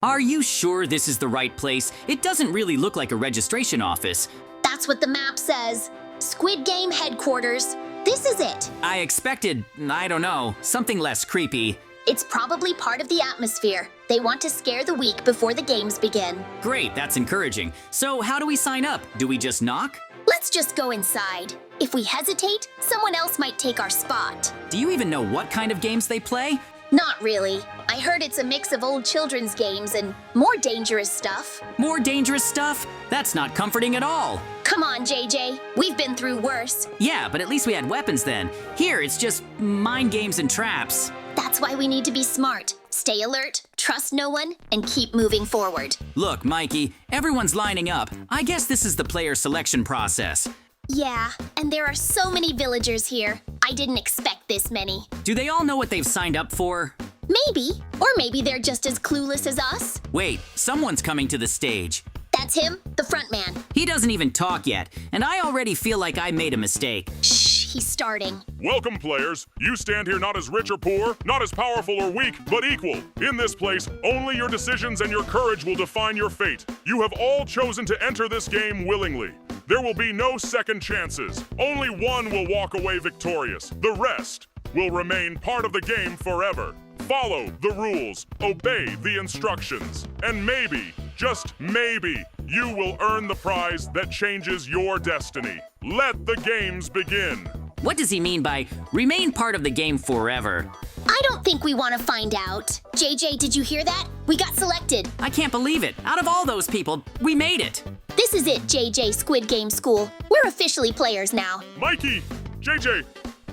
Are you sure this is the right place? It doesn't really look like a registration office. That's what the map says. Squid Game headquarters. This is it. I expected, I don't know, something less creepy. It's probably part of the atmosphere. They want to scare the week before the games begin. Great, that's encouraging. So how do we sign up? Do we just knock? Let's just go inside. If we hesitate, someone else might take our spot. Do you even know what kind of games they play? Not really. I heard it's a mix of old children's games and more dangerous stuff. More dangerous stuff? That's not comforting at all. Come on, JJ. We've been through worse. Yeah, but at least we had weapons then. Here, it's just mind games and traps. That's why we need to be smart. Stay alert, trust no one, and keep moving forward. Look, Mikey, everyone's lining up. I guess this is the player selection process. Yeah, and there are so many villagers here. I didn't expect this many. Do they all know what they've signed up for? Maybe. Or maybe they're just as clueless as us. Wait, someone's coming to the stage. That's him, the front man. He doesn't even talk yet, and I already feel like I made a mistake. Shh, he's starting. Welcome, players. You stand here not as rich or poor, not as powerful or weak, but equal. In this place, only your decisions and your courage will define your fate. You have all chosen to enter this game willingly. There will be no second chances. Only one will walk away victorious. The rest will remain part of the game forever. Follow the rules, obey the instructions, and maybe, just maybe, you will earn the prize that changes your destiny. Let the games begin. What does he mean by remain part of the game forever? I don't think we want to find out. JJ, did you hear that? We got selected. I can't believe it. Out of all those people, we made it. This is it, JJ Squid Game School. We're officially players now. Mikey, JJ,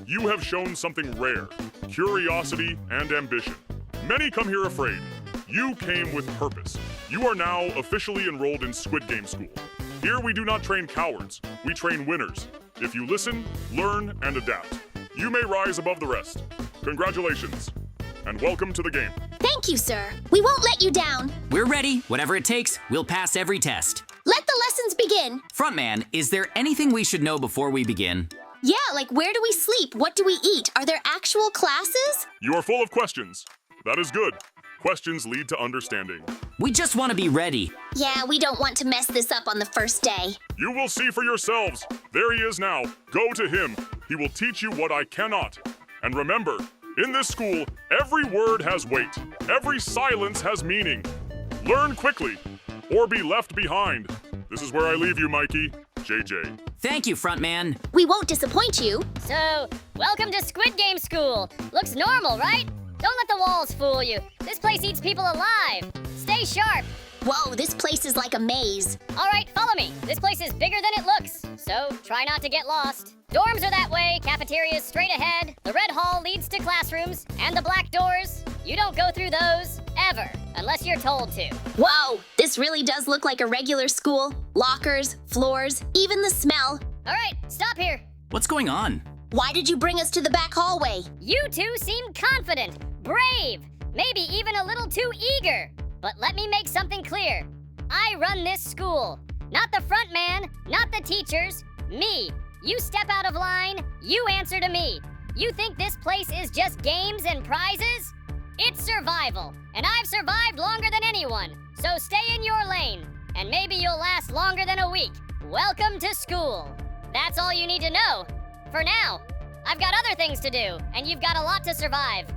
you have shown something rare, curiosity and ambition. Many come here afraid. You came with purpose. You are now officially enrolled in Squid Game School. Here we do not train cowards, we train winners. If you listen, learn, and adapt, you may rise above the rest. Congratulations, and welcome to the game. Thank you, sir. We won't let you down. We're ready. Whatever it takes, we'll pass every test. Let the lessons begin. Frontman, is there anything we should know before we begin? Yeah, like where do we sleep? What do we eat? Are there actual classes? You are full of questions. That is good. Questions lead to understanding. We just want to be ready. Yeah, we don't want to mess this up on the first day. You will see for yourselves. There he is now. Go to him. He will teach you what I cannot. And remember, in this school, every word has weight. Every silence has meaning. Learn quickly, or be left behind. This is where I leave you, Mikey. JJ. Thank you, Frontman. We won't disappoint you. So, welcome to Squid Game School. Looks normal, right? Don't let the walls fool you. This place eats people alive. Stay sharp. Whoa, this place is like a maze. All right, follow me. This place is bigger than it looks, so try not to get lost. Dorms are that way, cafeteria's straight ahead, the red hall leads to classrooms, and the black doors, you don't go through those, ever, unless you're told to. Whoa, this really does look like a regular school. Lockers, floors, even the smell. All right, stop here. What's going on? Why did you bring us to the back hallway? You two seem confident, brave, maybe even a little too eager. But let me make something clear. I run this school. Not the front man, not the teachers, me. You step out of line, you answer to me. You think this place is just games and prizes? It's survival, and I've survived longer than anyone. So stay in your lane, and maybe you'll last longer than a week. Welcome to school. That's all you need to know. For now, I've got other things to do, and you've got a lot to survive.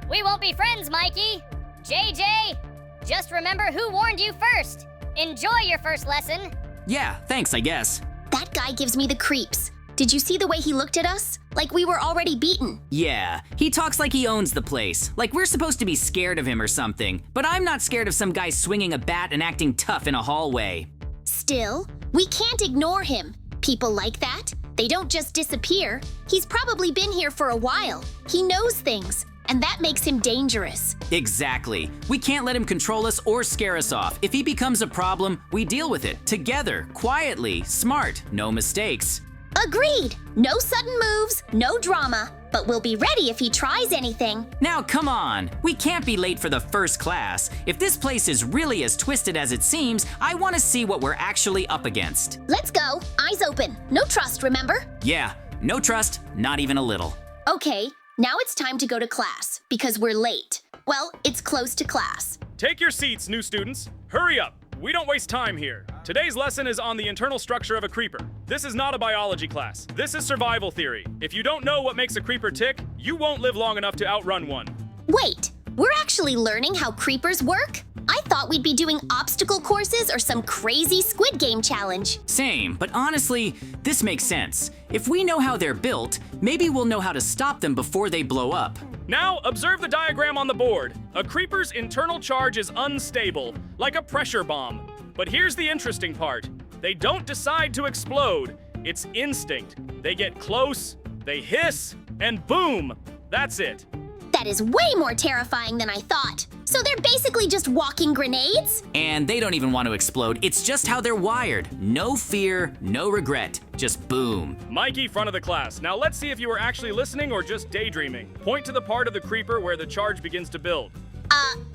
We won't be friends, Mikey. JJ, just remember who warned you first. Enjoy your first lesson. Yeah, thanks, I guess. That guy gives me the creeps. Did you see the way he looked at us? Like we were already beaten. Yeah, he talks like he owns the place. Like we're supposed to be scared of him or something. But I'm not scared of some guy swinging a bat and acting tough in a hallway. Still, we can't ignore him. People like that, they don't just disappear. He's probably been here for a while. He knows things, and that makes him dangerous. Exactly. We can't let him control us or scare us off. If he becomes a problem, we deal with it together, quietly, smart, no mistakes. Agreed. No sudden moves, no drama, but we'll be ready if he tries anything. Now, come on. We can't be late for the first class. If this place is really as twisted as it seems, I want to see what we're actually up against. Let's go. Eyes open. No trust, remember? Yeah, no trust, not even a little. Okay, now it's time to go to class, because we're late. Well, it's close to class. Take your seats, new students. Hurry up. We don't waste time here. Today's lesson is on the internal structure of a creeper. This is not a biology class. This is survival theory. If you don't know what makes a creeper tick, you won't live long enough to outrun one. Wait, we're actually learning how creepers work? I thought we'd be doing obstacle courses or some crazy Squid Game challenge. Same, but honestly, this makes sense. If we know how they're built, maybe we'll know how to stop them before they blow up. Now, observe the diagram on the board. A creeper's internal charge is unstable, like a pressure bomb. But here's the interesting part. They don't decide to explode. It's instinct. They get close, they hiss, and boom! That's it. That is way more terrifying than I thought. So they're basically just walking grenades? And they don't even want to explode. It's just how they're wired. No fear, no regret. Just boom. Mikey, front of the class. Now let's see if you were actually listening or just daydreaming. Point to the part of the creeper where the charge begins to build.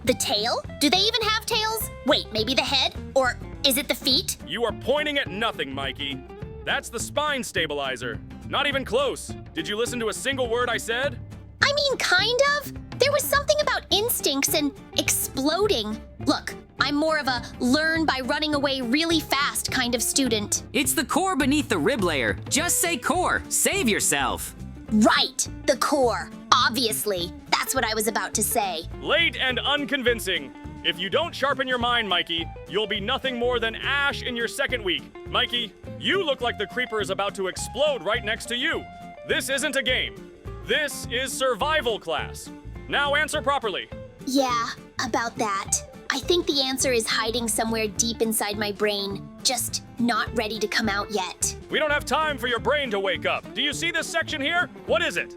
The tail? Do they even have tails? Wait, maybe the head? Or is it the feet? You are pointing at nothing, Mikey. That's the spine stabilizer. Not even close. Did you listen to a single word I said? I mean, kind of. There was something about instincts and exploding. Look, I'm more of a learn by running away really fast kind of student. It's the core beneath the rib layer. Just say core. Save yourself. Right, the core. Obviously. That's what I was about to say. Late and unconvincing. If you don't sharpen your mind, Mikey, you'll be nothing more than ash in your second week. Mikey, you look like the creeper is about to explode right next to you. This isn't a game. This is survival class. Now answer properly. Yeah, about that. I think the answer is hiding somewhere deep inside my brain, just not ready to come out yet. We don't have time for your brain to wake up. Do you see this section here? What is it?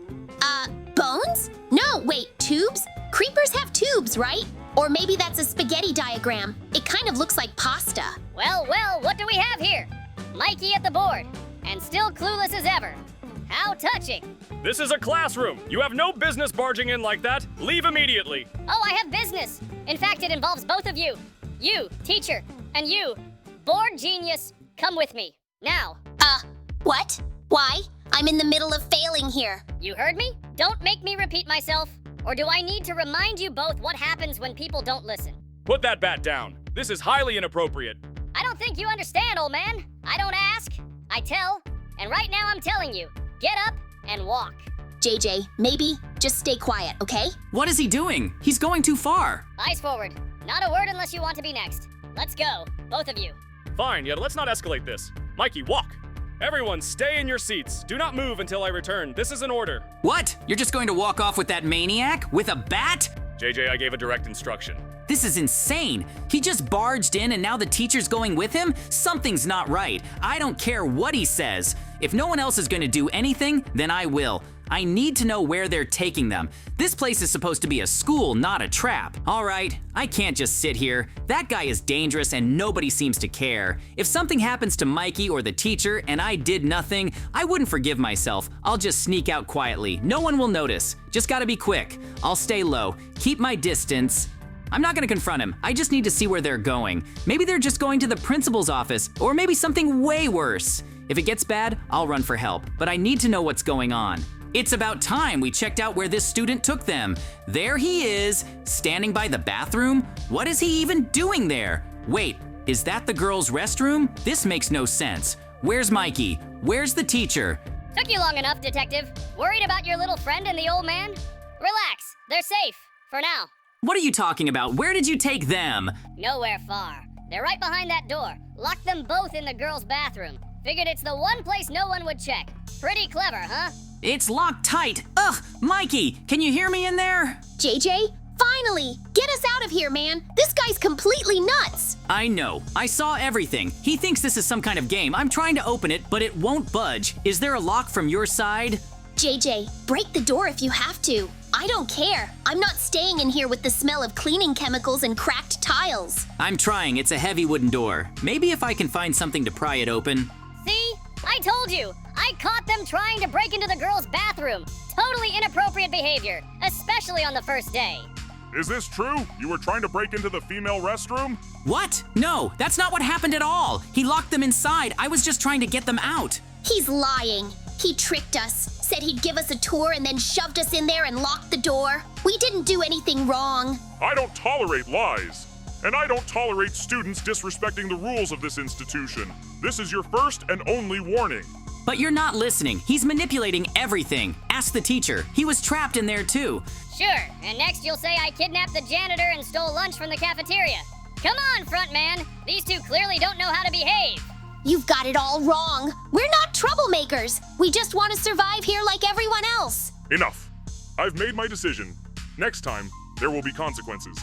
Bones? No, wait, tubes? Creepers have tubes, right? Or maybe that's a spaghetti diagram. It kind of looks like pasta. Well, what do we have here? Mikey at the board, and still clueless as ever. How touching. This is a classroom. You have no business barging in like that. Leave immediately. Oh, I have business. In fact, it involves both of you. You, teacher, and you, board genius, come with me. Now. What? Why? I'm in the middle of failing here. You heard me? Don't make me repeat myself. Or do I need to remind you both what happens when people don't listen? Put that bat down. This is highly inappropriate. I don't think you understand, old man. I don't ask, I tell. And right now I'm telling you, get up and walk. JJ, maybe just stay quiet, okay? What is he doing? He's going too far. Eyes forward. Not a word unless you want to be next. Let's go, both of you. Fine, yet let's not escalate this. Mikey, walk. Everyone, stay in your seats. Do not move until I return. This is an order. What? You're just going to walk off with that maniac? With a bat? JJ, I gave a direct instruction. This is insane. He just barged in and now the teacher's going with him? Something's not right. I don't care what he says. If no one else is going to do anything, then I will. I need to know where they're taking them. This place is supposed to be a school, not a trap. All right, I can't just sit here. That guy is dangerous and nobody seems to care. If something happens to Mikey or the teacher and I did nothing, I wouldn't forgive myself. I'll just sneak out quietly. No one will notice. Just gotta be quick. I'll stay low, keep my distance. I'm not gonna confront him. I just need to see where they're going. Maybe they're just going to the principal's office, or maybe something way worse. If it gets bad, I'll run for help, but I need to know what's going on. It's about time we checked out where this student took them. There he is, standing by the bathroom. What is he even doing there? Wait, is that the girls' restroom? This makes no sense. Where's Mikey? Where's the teacher? Took you long enough, detective. Worried about your little friend and the old man? Relax, they're safe, for now. What are you talking about? Where did you take them? Nowhere far. They're right behind that door. Locked them both in the girls' bathroom. Figured it's the one place no one would check. Pretty clever, huh? It's locked tight. Ugh, Mikey, can you hear me in there? JJ, finally! Get us out of here, man! This guy's completely nuts! I know. I saw everything. He thinks this is some kind of game. I'm trying to open it, but it won't budge. Is there a lock from your side? JJ, break the door if you have to. I don't care. I'm not staying in here with the smell of cleaning chemicals and cracked tiles. I'm trying. It's a heavy wooden door. Maybe if I can find something to pry it open. See? I told you! I caught them trying to break into the girls' bathroom. Totally inappropriate behavior, especially on the first day. Is this true? You were trying to break into the female restroom? What? No, that's not what happened at all. He locked them inside. I was just trying to get them out. He's lying. He tricked us, said he'd give us a tour and then shoved us in there and locked the door. We didn't do anything wrong. I don't tolerate lies. And I don't tolerate students disrespecting the rules of this institution. This is your first and only warning. But you're not listening. He's manipulating everything. Ask the teacher. He was trapped in there too. Sure, and next you'll say I kidnapped the janitor and stole lunch from the cafeteria. Come on, front man. These two clearly don't know how to behave. You've got it all wrong. We're not troublemakers. We just want to survive here like everyone else. Enough. I've made my decision. Next time, there will be consequences.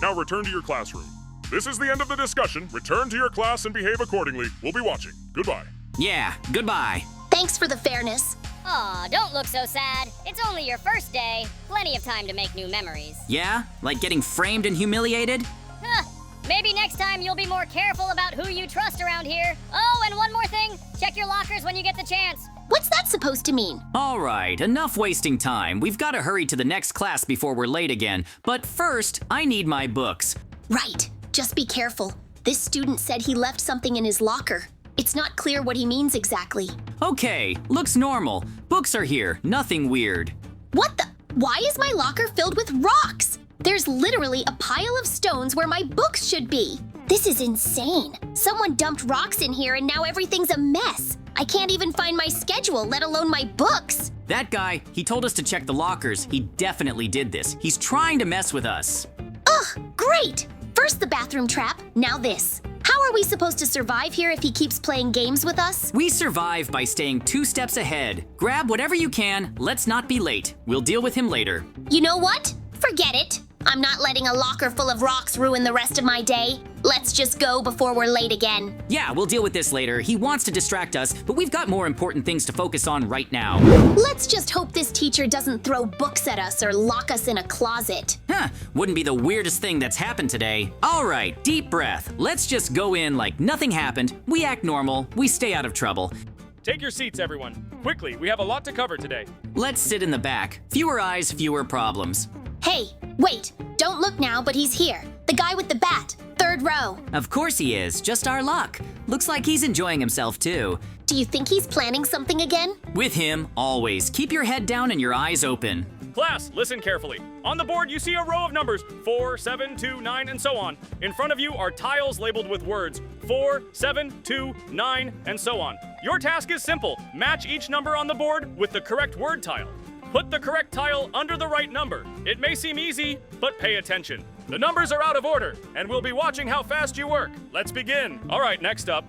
Now return to your classroom. This is the end of the discussion. Return to your class and behave accordingly. We'll be watching. Goodbye. Yeah, goodbye. Thanks for the fairness. Aw, don't look so sad. It's only your first day. Plenty of time to make new memories. Yeah? Like getting framed and humiliated? Huh. Maybe next time you'll be more careful about who you trust around here. Oh, and one more thing. Check your lockers when you get the chance. What's that supposed to mean? All right, enough wasting time. We've got to hurry to the next class before we're late again. But first, I need my books. Right. Just be careful. This student said he left something in his locker. It's not clear what he means exactly. Okay, looks normal. Books are here, nothing weird. What the? Why is my locker filled with rocks? There's literally a pile of stones where my books should be. This is insane. Someone dumped rocks in here and now everything's a mess. I can't even find my schedule, let alone my books. That guy, he told us to check the lockers. He definitely did this. He's trying to mess with us. Ugh, great. First the bathroom trap, now this. How are we supposed to survive here if he keeps playing games with us? We survive by staying 2 steps ahead. Grab whatever you can. Let's not be late. We'll deal with him later. You know what? Forget it. I'm not letting a locker full of rocks ruin the rest of my day. Let's just go before we're late again. Yeah, we'll deal with this later. He wants to distract us, but we've got more important things to focus on right now. Let's just hope this teacher doesn't throw books at us or lock us in a closet. Huh, wouldn't be the weirdest thing that's happened today. All right, deep breath. Let's just go in like nothing happened. We act normal. We stay out of trouble. Take your seats, everyone. Quickly, we have a lot to cover today. Let's sit in the back. Fewer eyes, fewer problems. Hey, wait. Don't look now, but he's here. The guy with the bat. 3rd row. Of course he is, just our luck. Looks like he's enjoying himself too. Do you think he's planning something again? With him, always. Keep your head down and your eyes open. Class, listen carefully. On the board, you see a row of numbers 4, 7, 2, 9, and so on. In front of you are tiles labeled with words 4, 7, 2, 9, and so on. Your task is simple. Match each number on the board with the correct word tile. Put the correct tile under the right number. It may seem easy, but pay attention. The numbers are out of order, and we'll be watching how fast you work. Let's begin. All right, next up,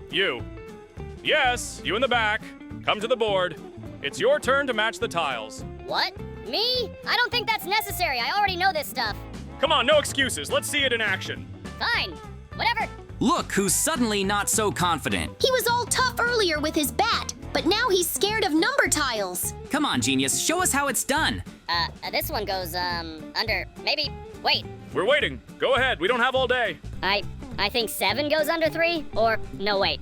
you. Yes, you in the back. Come to the board. It's your turn to match the tiles. What? Me? I don't think that's necessary. I already know this stuff. Come on, no excuses. Let's see it in action. Fine. Whatever. Look who's suddenly not so confident. He was all tough earlier with his bat, but now he's scared of number tiles. Come on, genius, show us how it's done. This one goes, under, maybe, wait. We're waiting. Go ahead. We don't have all day. I think 7 goes under 3, or, no, wait,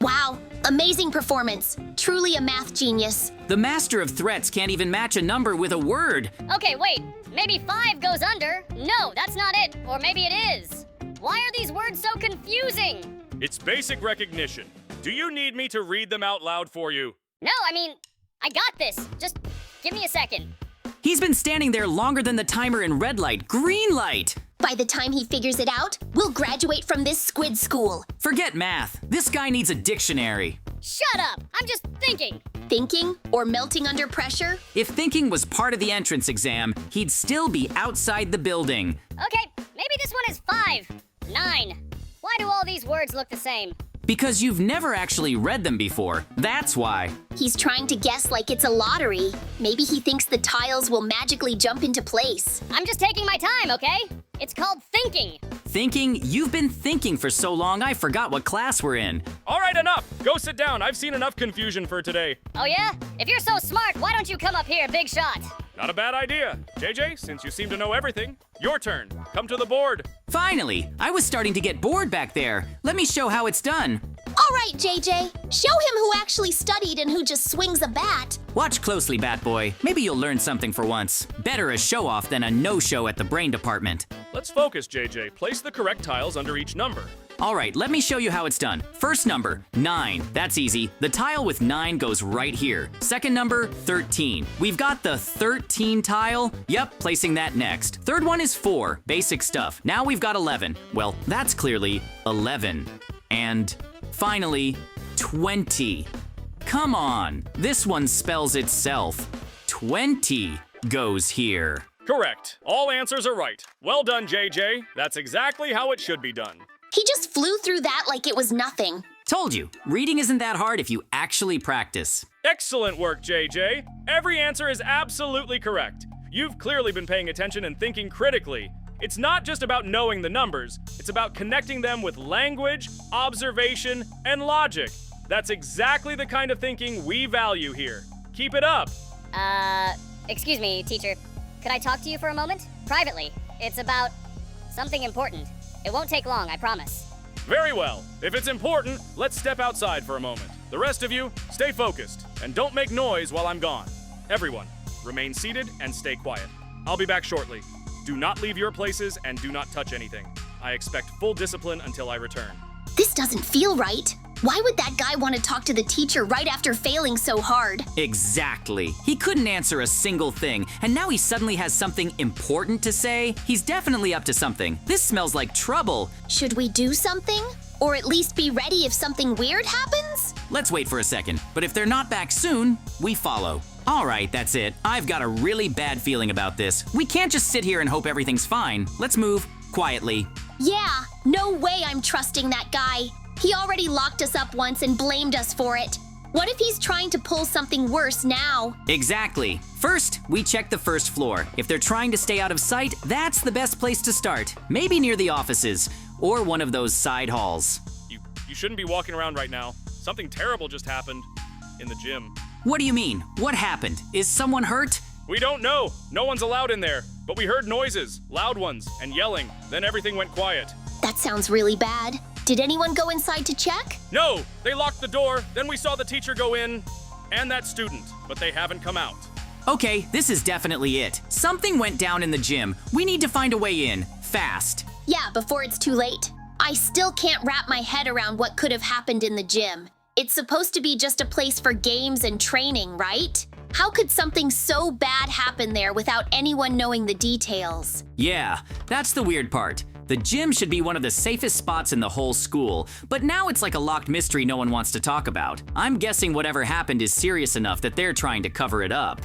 Wow, amazing performance. Truly a math genius. The master of threats can't even match a number with a word. Okay, wait. Maybe 5 goes under. No, that's not it. Or maybe it is. Why are these words so confusing? It's basic recognition. Do you need me to read them out loud for you? No, I mean, I got this. Just give me a second. He's been standing there longer than the timer in red light, green light. By the time he figures it out, we'll graduate from this squid school. Forget math. This guy needs a dictionary. Shut up. I'm just thinking. Thinking or melting under pressure? If thinking was part of the entrance exam, he'd still be outside the building. Okay, maybe this one is 5. 9. Why do all these words look the same? Because you've never actually read them before. That's why. He's trying to guess like it's a lottery. Maybe he thinks the tiles will magically jump into place. I'm just taking my time, okay? It's called thinking. Thinking? You've been thinking for so long I forgot what class we're in. All right, enough. Go sit down. I've seen enough confusion for today. Oh yeah? If you're so smart, why don't you come up here, big shot? Not a bad idea. JJ, since you seem to know everything, your turn. Come to the board. Finally! I was starting to get bored back there. Let me show how it's done. All right, JJ. Show him who actually studied and who just swings a bat. Watch closely, Bat Boy. Maybe you'll learn something for once. Better a show-off than a no-show at the brain department. Let's focus, JJ. Place the correct tiles under each number. All right, let me show you how it's done. First number, 9. That's easy. The tile with 9 goes right here. Second number, 13. We've got the 13 tile. Yep, placing that next. Third one is 4. Basic stuff. Now we've got 11. Well, that's clearly 11. And finally, 20. Come on, this one spells itself. 20 goes here. Correct. All answers are right. Well done, JJ. That's exactly how it should be done. He just flew through that like it was nothing. Told you, reading isn't that hard if you actually practice. Excellent work, JJ. Every answer is absolutely correct. You've clearly been paying attention and thinking critically. It's not just about knowing the numbers, it's about connecting them with language, observation, and logic. That's exactly the kind of thinking we value here. Keep it up. Excuse me, teacher. Could I talk to you for a moment? Privately. It's about something important. It won't take long, I promise. Very well. If it's important, let's step outside for a moment. The rest of you, stay focused and don't make noise while I'm gone. Everyone, remain seated and stay quiet. I'll be back shortly. Do not leave your places and do not touch anything. I expect full discipline until I return. This doesn't feel right. Why would that guy want to talk to the teacher right after failing so hard? Exactly. He couldn't answer a single thing, and now he suddenly has something important to say. He's definitely up to something. This smells like trouble. Should we do something? Or at least be ready if something weird happens? Let's wait for a second, but if they're not back soon, we follow. All right, that's it. I've got a really bad feeling about this. We can't just sit here and hope everything's fine. Let's move quietly. Yeah, no way I'm trusting that guy. He already locked us up once and blamed us for it. What if he's trying to pull something worse now? Exactly. First, we check the first floor. If they're trying to stay out of sight, that's the best place to start. Maybe near the offices, or one of those side halls. You shouldn't be walking around right now. Something terrible just happened in the gym. What do you mean? What happened? Is someone hurt? We don't know. No one's allowed in there. But we heard noises, loud ones, and yelling. Then everything went quiet. That sounds really bad. Did anyone go inside to check? No, they locked the door. Then we saw the teacher go in and that student, but they haven't come out. Okay, this is definitely it. Something went down in the gym. We need to find a way in, fast. Yeah, before it's too late. I still can't wrap my head around what could have happened in the gym. It's supposed to be just a place for games and training, right? How could something so bad happen there without anyone knowing the details? Yeah, that's the weird part. The gym should be one of the safest spots in the whole school, but now it's like a locked mystery no one wants to talk about. I'm guessing whatever happened is serious enough that they're trying to cover it up.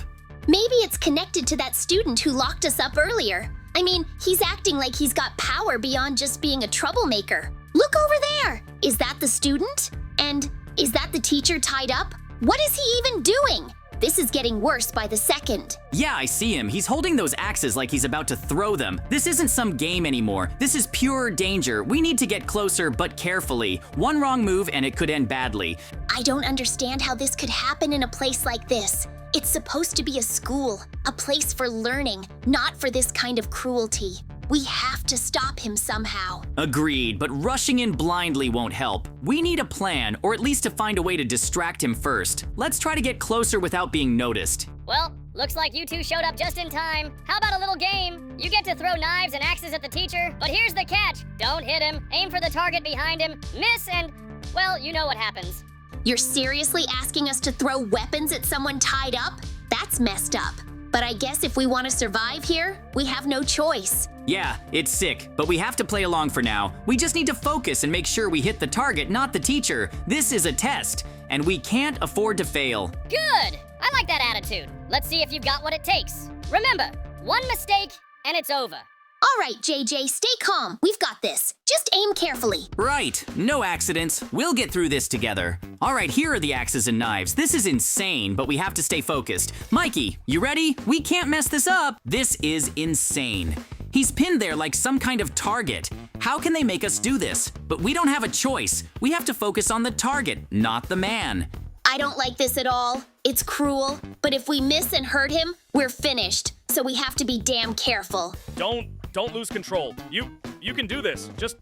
Maybe it's connected to that student who locked us up earlier. I mean, he's acting like he's got power beyond just being a troublemaker. Look over there! Is that the student? And is that the teacher tied up? What is he even doing? This is getting worse by the second. Yeah, I see him. He's holding those axes like he's about to throw them. This isn't some game anymore. This is pure danger. We need to get closer, but carefully. One wrong move and it could end badly. I don't understand how this could happen in a place like this. It's supposed to be a school, a place for learning, not for this kind of cruelty. We have to stop him somehow. Agreed, but rushing in blindly won't help. We need a plan, or at least to find a way to distract him first. Let's try to get closer without being noticed. Well, looks like you two showed up just in time. How about a little game? You get to throw knives and axes at the teacher, but here's the catch. Don't hit him, aim for the target behind him, miss, and, well, you know what happens. You're seriously asking us to throw weapons at someone tied up? That's messed up. But I guess if we want to survive here, we have no choice. Yeah, it's sick, but we have to play along for now. We just need to focus and make sure we hit the target, not the teacher. This is a test, and we can't afford to fail. Good! I like that attitude. Let's see if you've got what it takes. Remember, one mistake and it's over. All right, JJ, stay calm. We've got this. Just aim carefully. Right, no accidents. We'll get through this together. All right, here are the axes and knives. This is insane, but we have to stay focused. Mikey, you ready? We can't mess this up. This is insane. He's pinned there like some kind of target. How can they make us do this? But we don't have a choice. We have to focus on the target, not the man. I don't like this at all. It's cruel, but if we miss and hurt him, we're finished. So we have to be damn careful. Don't lose control. You can do this. Just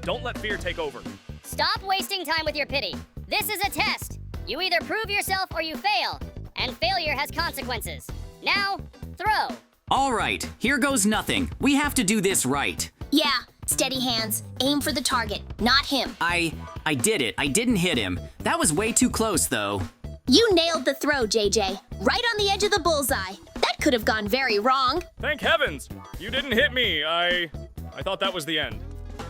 don't let fear take over. Stop wasting time with your pity. This is a test. You either prove yourself or you fail, and failure has consequences. Now, throw. All right, here goes nothing. We have to do this right. Yeah, Steady hands, aim for the target, not him. I did it. I didn't hit him. That was way too close, though. You nailed the throw, JJ. Right on the edge of the bullseye. That could have gone very wrong. Thank heavens! You didn't hit me. I thought that was the end.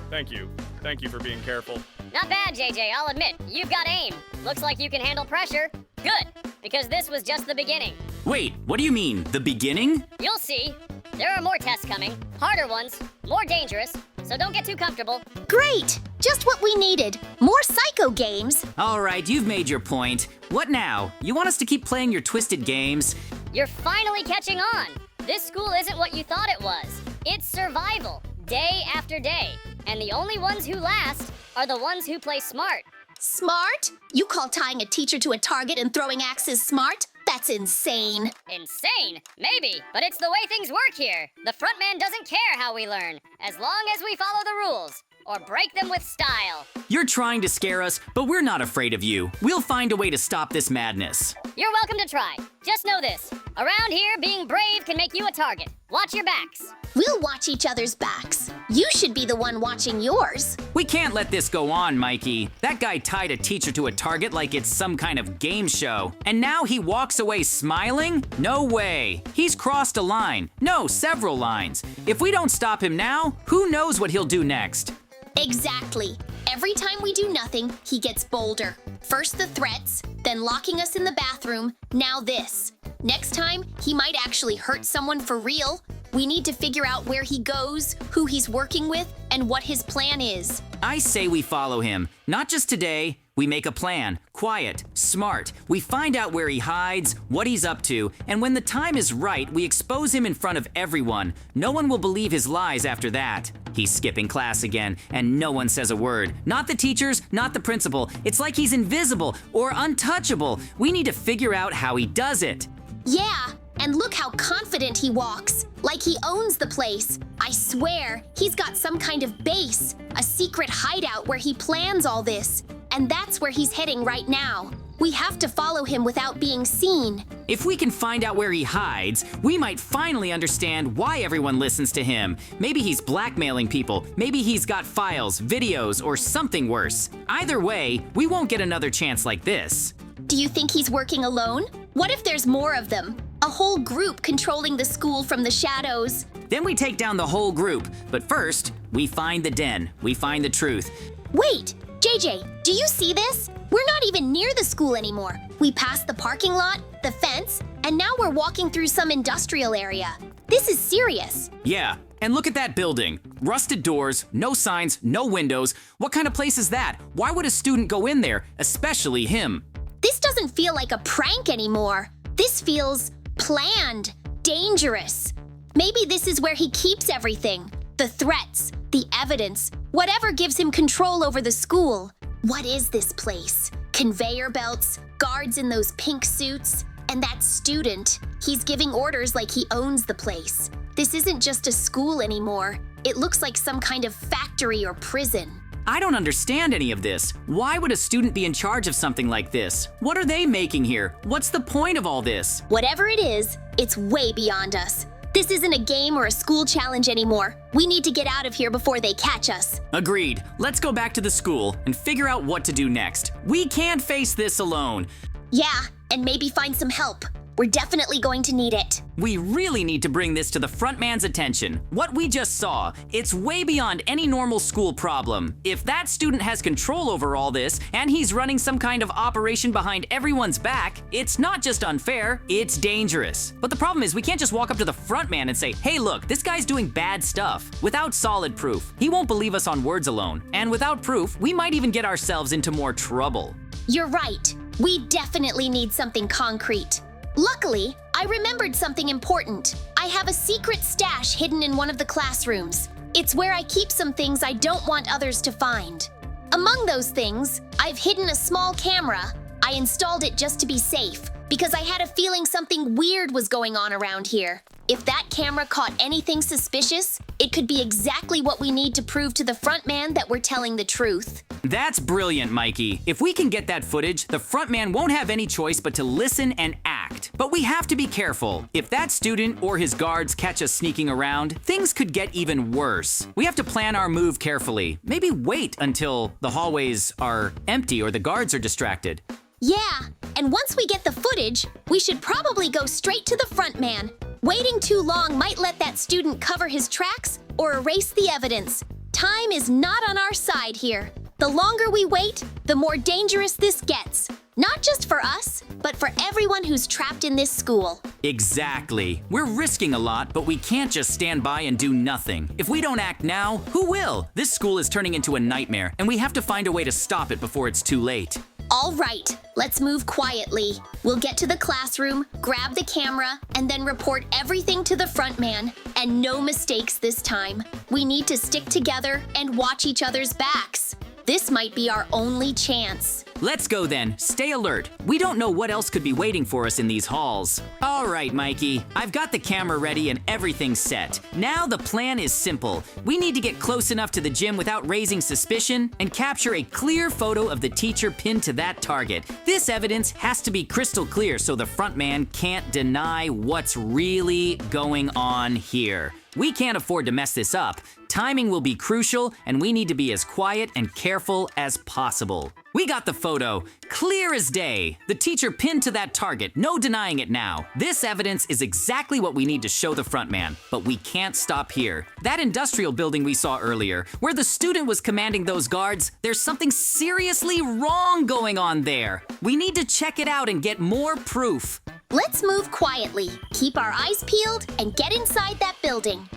Thank you. Thank you for being careful. Not bad, JJ, I'll admit. You've got aim. Looks like you can handle pressure. Good, because this was just the beginning. Wait, what do you mean? The beginning? You'll see. There are more tests coming. Harder ones. More dangerous. So don't get too comfortable. Great! Just what we needed. More psycho games. All right, you've made your point. What now? You want us to keep playing your twisted games? You're finally catching on. This school isn't what you thought it was. It's survival, day after day. And the only ones who last are the ones who play smart. Smart? You call tying a teacher to a target and throwing axes smart? That's insane. Insane? Maybe, but it's the way things work here. The front man doesn't care how we learn, as long as we follow the rules, or break them with style. You're trying to scare us, but we're not afraid of you. We'll find a way to stop this madness. You're welcome to try. Just know this. Around here, being brave can make you a target. Watch your backs. We'll watch each other's backs. You should be the one watching yours. We can't let this go on, Mikey. That guy tied a teacher to a target like it's some kind of game show. And now he walks away smiling? No way. He's crossed a line. No, several lines. If we don't stop him now, who knows what he'll do next? Exactly. Every time we do nothing, he gets bolder. First the threats, then locking us in the bathroom, now this. Next time, he might actually hurt someone for real. We need to figure out where he goes, who he's working with, and what his plan is. I say we follow him. Not just today. We make a plan. Quiet, smart. We find out where he hides, what he's up to, and when the time is right, we expose him in front of everyone. No one will believe his lies after that. He's skipping class again, and no one says a word. Not the teachers, not the principal. It's like he's invisible or untouchable. We need to figure out how he does it. Yeah, and look how confident he walks. Like he owns the place. I swear, he's got some kind of base, a secret hideout where he plans all this. And that's where he's heading right now. We have to follow him without being seen. If we can find out where he hides, we might finally understand why everyone listens to him. Maybe he's blackmailing people. Maybe he's got files, videos, or something worse. Either way, we won't get another chance like this. Do you think he's working alone? What if there's more of them? A whole group controlling the school from the shadows. Then we take down the whole group. But first, we find the den. We find the truth. Wait, JJ, do you see this? We're not even near the school anymore. We passed the parking lot, the fence, and now we're walking through some industrial area. This is serious. Yeah, and look at that building. Rusted doors, no signs, no windows. What kind of place is that? Why would a student go in there, especially him? This doesn't feel like a prank anymore. This feels planned, dangerous. Maybe this is where he keeps everything. The threats, the evidence, whatever gives him control over the school. What is this place? Conveyor belts, guards in those pink suits, and that student. He's giving orders like he owns the place. This isn't just a school anymore. It looks like some kind of factory or prison. I don't understand any of this. Why would a student be in charge of something like this? What are they making here? What's the point of all this? Whatever it is, it's way beyond us. This isn't a game or a school challenge anymore. We need to get out of here before they catch us. Agreed. Let's go back to the school and figure out what to do next. We can't face this alone. Yeah, and maybe find some help. We're definitely going to need it. We really need to bring this to the front man's attention. What we just saw, it's way beyond any normal school problem. If that student has control over all this, and he's running some kind of operation behind everyone's back, it's not just unfair, it's dangerous. But the problem is we can't just walk up to the front man and say, hey look, this guy's doing bad stuff, without solid proof. He won't believe us on words alone. And without proof, we might even get ourselves into more trouble. You're right. We definitely need something concrete. Luckily, I remembered something important. I have a secret stash hidden in one of the classrooms. It's where I keep some things I don't want others to find. Among those things, I've hidden a small camera. I installed it just to be safe, because I had a feeling something weird was going on around here. If that camera caught anything suspicious, it could be exactly what we need to prove to the front man that we're telling the truth. That's brilliant, Mikey. If we can get that footage, the front man won't have any choice but to listen and act. But we have to be careful. If that student or his guards catch us sneaking around, things could get even worse. We have to plan our move carefully. Maybe wait until the hallways are empty or the guards are distracted. Yeah, and once we get the footage, we should probably go straight to the front man. Waiting too long might let that student cover his tracks or erase the evidence. Time is not on our side here. The longer we wait, the more dangerous this gets. Not just for us, but for everyone who's trapped in this school. Exactly. We're risking a lot, but we can't just stand by and do nothing. If we don't act now, who will? This school is turning into a nightmare, and we have to find a way to stop it before it's too late. All right, let's move quietly. We'll get to the classroom, grab the camera, and then report everything to the front man. And no mistakes this time. We need to stick together and watch each other's backs. This might be our only chance. Let's go then. Stay alert. We don't know what else could be waiting for us in these halls. All right, Mikey. I've got the camera ready and everything set. Now the plan is simple. We need to get close enough to the gym without raising suspicion and capture a clear photo of the teacher pinned to that target. This evidence has to be crystal clear so the front man can't deny what's really going on here. We can't afford to mess this up. Timing will be crucial, and we need to be as quiet and careful as possible. We got the photo, clear as day. The teacher pinned to that target, no denying it now. This evidence is exactly what we need to show the front man, but we can't stop here. That industrial building we saw earlier, where the student was commanding those guards, there's something seriously wrong going on there. We need to check it out and get more proof. Let's move quietly, keep our eyes peeled, and get inside that building.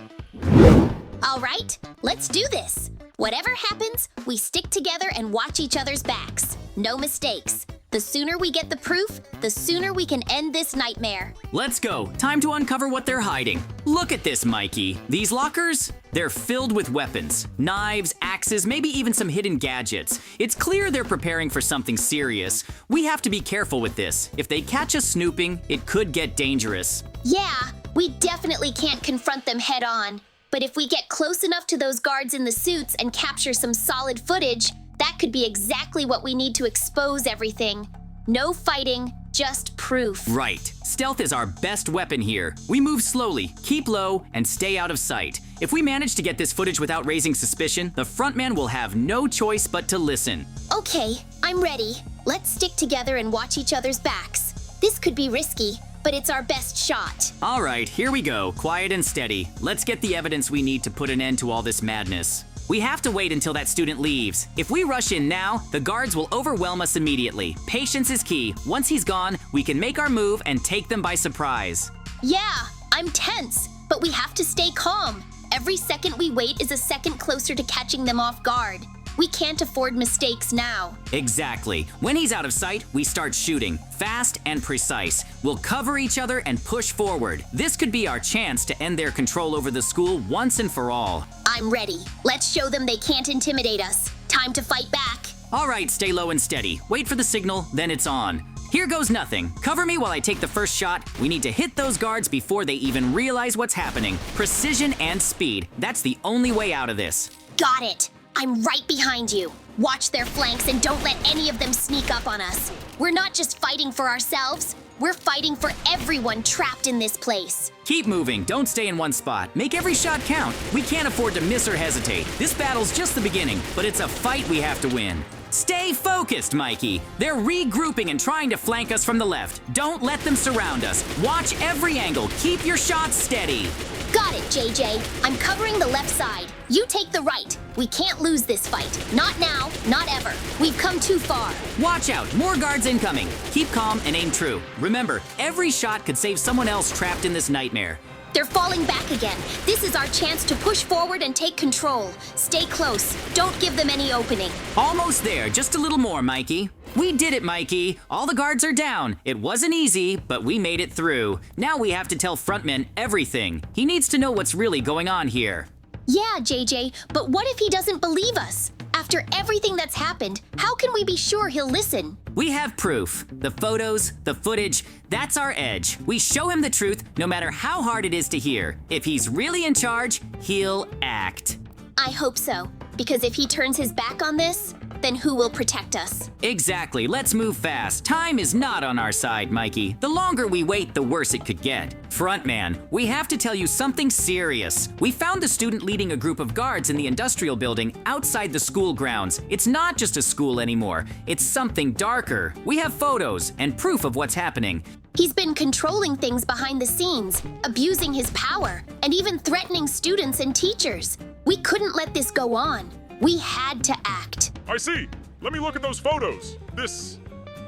All right, let's do this. Whatever happens, we stick together and watch each other's backs. No mistakes. The sooner we get the proof, the sooner we can end this nightmare. Let's go. Time to uncover what they're hiding. Look at this, Mikey. These lockers? They're filled with weapons. Knives, axes, maybe even some hidden gadgets. It's clear they're preparing for something serious. We have to be careful with this. If they catch us snooping, it could get dangerous. Yeah, we definitely can't confront them head on. But if we get close enough to those guards in the suits and capture some solid footage, that could be exactly what we need to expose everything. No fighting, just proof. Right. Stealth is our best weapon here. We move slowly, keep low, and stay out of sight. If we manage to get this footage without raising suspicion, the front man will have no choice but to listen. Okay, I'm ready. Let's stick together and watch each other's backs. This could be risky, but it's our best shot. All right, here we go. Quiet and steady. Let's get the evidence we need to put an end to all this madness. We have to wait until that student leaves. If we rush in now, the guards will overwhelm us immediately. Patience is key. Once he's gone, we can make our move and take them by surprise. Yeah, I'm tense, but we have to stay calm. Every second we wait is a second closer to catching them off guard. We can't afford mistakes now. Exactly. When he's out of sight, we start shooting. Fast and precise. We'll cover each other and push forward. This could be our chance to end their control over the school once and for all. I'm ready. Let's show them they can't intimidate us. Time to fight back. All right, stay low and steady. Wait for the signal, then it's on. Here goes nothing. Cover me while I take the first shot. We need to hit those guards before they even realize what's happening. Precision and speed. That's the only way out of this. Got it. I'm right behind you. Watch their flanks and don't let any of them sneak up on us. We're not just fighting for ourselves. We're fighting for everyone trapped in this place. Keep moving. Don't stay in one spot. Make every shot count. We can't afford to miss or hesitate. This battle's just the beginning, but it's a fight we have to win. Stay focused, Mikey. They're regrouping and trying to flank us from the left. Don't let them surround us. Watch every angle. Keep your shots steady. Got it, JJ. I'm covering the left side. You take the right. We can't lose this fight. Not now, not ever. We've come too far. Watch out. More guards incoming. Keep calm and aim true. Remember, every shot could save someone else trapped in this nightmare. They're falling back again. This is our chance to push forward and take control. Stay close. Don't give them any opening. Almost there. Just a little more, Mikey. We did it, Mikey. All the guards are down. It wasn't easy, but we made it through. Now we have to tell Frontman everything. He needs to know what's really going on here. Yeah, JJ, but what if he doesn't believe us? After everything that's happened, how can we be sure he'll listen? We have proof. The photos, the footage, that's our edge. We show him the truth no matter how hard it is to hear. If he's really in charge, he'll act. I hope so, because if he turns his back on this, then who will protect us? Exactly, let's move fast. Time is not on our side, Mikey. The longer we wait, the worse it could get. Frontman, we have to tell you something serious. We found the student leading a group of guards in the industrial building outside the school grounds. It's not just a school anymore, it's something darker. We have photos and proof of what's happening. He's been controlling things behind the scenes, abusing his power, and even threatening students and teachers. We couldn't let this go on. We had to act. I see. Let me look at those photos. This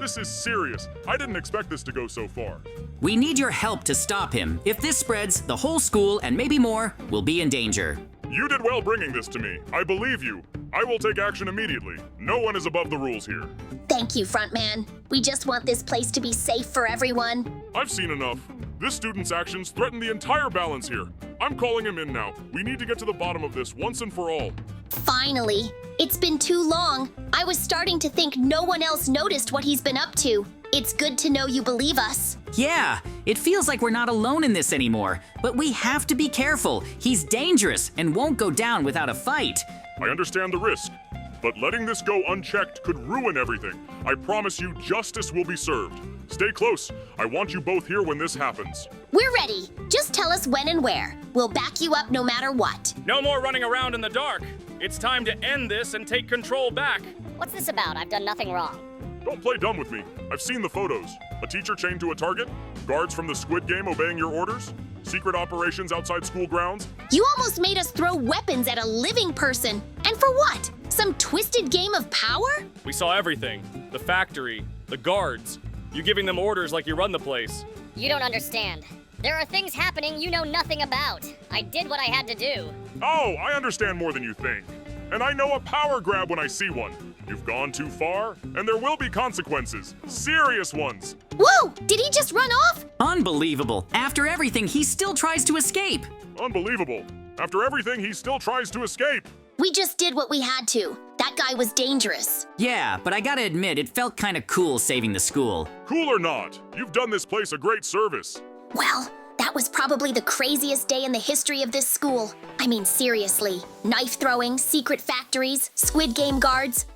is serious. I didn't expect this to go so far. We need your help to stop him. If this spreads, the whole school, and maybe more, will be in danger. You did well bringing this to me. I believe you. I will take action immediately. No one is above the rules here. Thank you, Frontman. We just want this place to be safe for everyone. I've seen enough. This student's actions threaten the entire balance here. I'm calling him in now. We need to get to the bottom of this once and for all. Finally. It's been too long. I was starting to think no one else noticed what he's been up to. It's good to know you believe us. Yeah, it feels like we're not alone in this anymore, but we have to be careful. He's dangerous and won't go down without a fight. I understand the risk, but letting this go unchecked could ruin everything. I promise you justice will be served. Stay close. I want you both here when this happens. We're ready. Just tell us when and where. We'll back you up no matter what. No more running around in the dark. It's time to end this and take control back. What's this about? I've done nothing wrong. Don't play dumb with me. I've seen the photos. A teacher chained to a target, guards from the SQUID game obeying your orders, secret operations outside school grounds. You almost made us throw weapons at a living person. And for what? Some twisted game of power? We saw everything. The factory, the guards. You giving them orders like you run the place. You don't understand. There are things happening you know nothing about. I did what I had to do. Oh, I understand more than you think. And I know a power grab when I see one. You've gone too far, and there will be consequences. Serious ones. Whoa! Did he just run off? Unbelievable. After everything, he still tries to escape. Unbelievable. After everything, he still tries to escape. We just did what we had to. That guy was dangerous. Yeah, but I gotta admit, it felt kinda cool saving the school. Cool or not, you've done this place a great service. Well, that was probably the craziest day in the history of this school. I mean, seriously. Knife throwing, secret factories, SQUID game guards.